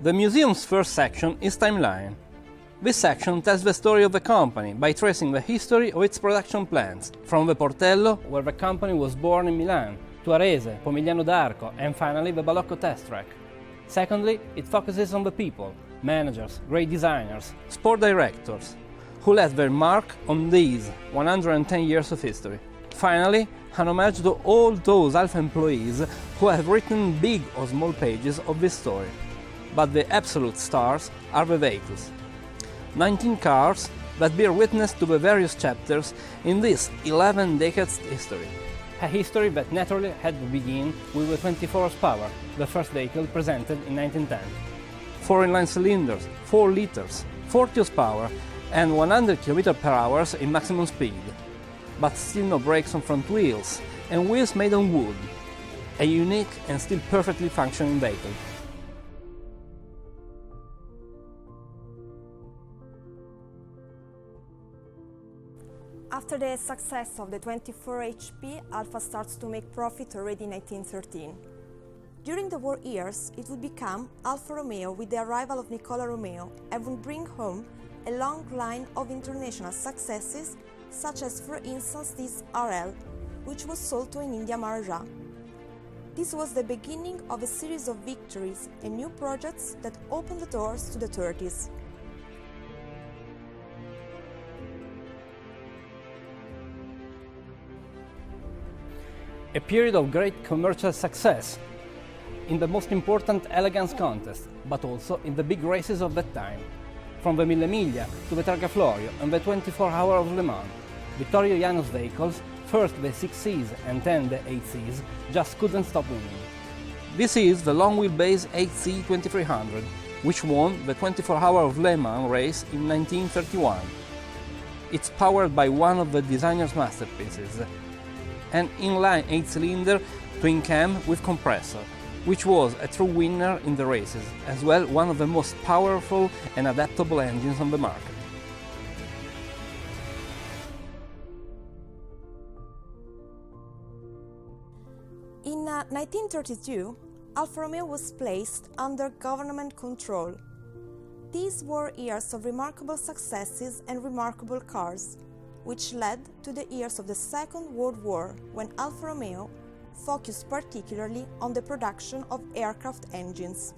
The museum's first section is Timeline. This section tells the story of the company by tracing the history of its production plants, from the Portello, where the company was born in Milan, to Arese, Pomigliano d'Arco, and finally the Balocco test track. Secondly, it focuses on the people, managers, great designers, sport directors, who left their mark on these 110 years of history. Finally, an homage to all those Alpha employees who have written big or small pages of this story. But the absolute stars are the vehicles. 19 cars that bear witness to the various chapters in this 11 decades history. A history that naturally had to begin with the 24 horsepower, the first vehicle presented in 1910. 4 inline cylinders, 4 liters, 40 horsepower, and 100 km/h in maximum speed. But still no brakes on front wheels, and wheels made on wood. A unique and still perfectly functioning vehicle. After the success of the 24 HP, Alfa starts to make profit already in 1913. During the war years, it would become Alfa Romeo with the arrival of Nicola Romeo and would bring home a long line of international successes, such as for instance this RL, which was sold to an India Maharaja. This was the beginning of a series of victories and new projects that opened the doors to the 30s. A period of great commercial success in the most important elegance contest, but also in the big races of that time. From the Mille Miglia to the Targa Florio and the 24 Hour of Le Mans, Vittorio Jano's vehicles, first the 6Cs and then the 8Cs, just couldn't stop winning. This is the long wheelbase 8C 2300, which won the 24 Hour of Le Mans race in 1931. It's powered by one of the designer's masterpieces, an inline 8-cylinder twin-cam with compressor, which was a true winner in the races, as well one of the most powerful and adaptable engines on the market. In 1932, Alfa Romeo was placed under government control. These were years of remarkable successes and remarkable cars, which led to the years of the Second World War, when Alfa Romeo focused particularly on the production of aircraft engines.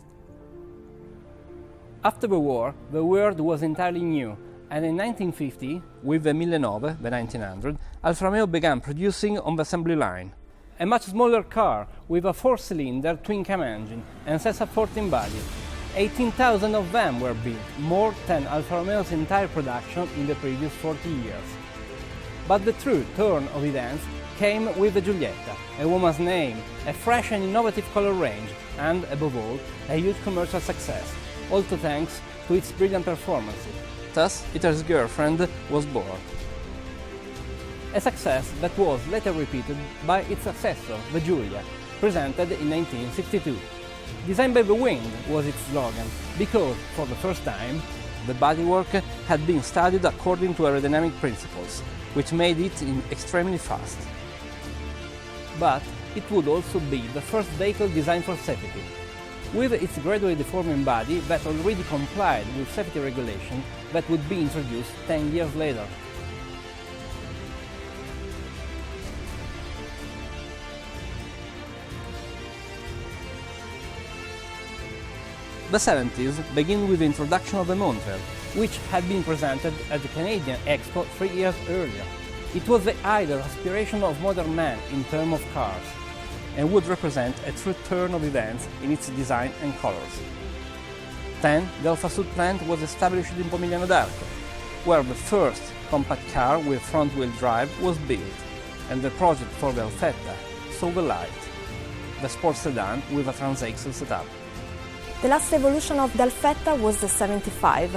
After the war, the world was entirely new, and in 1950, with the 1900, the 1900, Alfa Romeo began producing on the assembly line. A much smaller car with a 4-cylinder twin-cam engine and Cessna 14 body. 18,000 of them were built, more than Alfa Romeo's entire production in the previous 40 years. But the true turn of events came with the Giulietta, a woman's name, a fresh and innovative color range, and, above all, a huge commercial success, also thanks to its brilliant performances. Thus, Italy's girlfriend was born. A success that was later repeated by its successor, the Giulia, presented in 1962. Designed by the wind was its slogan, because, for the first time, the bodywork had been studied according to aerodynamic principles, which made it extremely fast. But it would also be the first vehicle designed for safety. With its gradually deforming body that already complied with safety regulations that would be introduced 10 years later. The 70s begin with the introduction of the Montreal, which had been presented at the Canadian Expo 3 years earlier. It was the ideal aspiration of modern man in terms of cars, and would represent a true turn of events in its design and colors. Then, the Alfa Sud plant was established in Pomigliano d'Arco, where the first compact car with front-wheel drive was built, and the project for the Alfetta saw the light, the sports sedan with a transaxle setup. The last evolution of the Alfetta was the 75,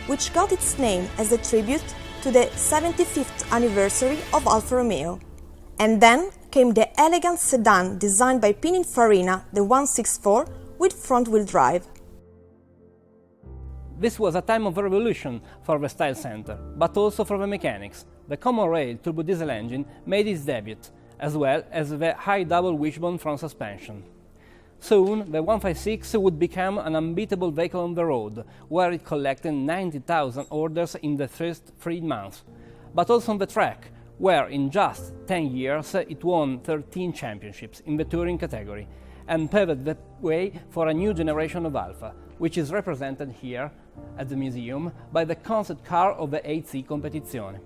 which got its name as a tribute to the 75th anniversary of Alfa Romeo. And then came the elegant sedan designed by Pininfarina, the 164, with front-wheel drive. This was a time of revolution for the style center, but also for the mechanics. The common rail turbo diesel engine made its debut, as well as the high double wishbone front suspension. Soon, the 156 would become an unbeatable vehicle on the road, where it collected 90,000 orders in the first 3 months, but also on the track, where in just 10 years it won 13 championships in the touring category, and paved the way for a new generation of Alfa, which is represented here at the museum by the concept car of the 8C Competizione.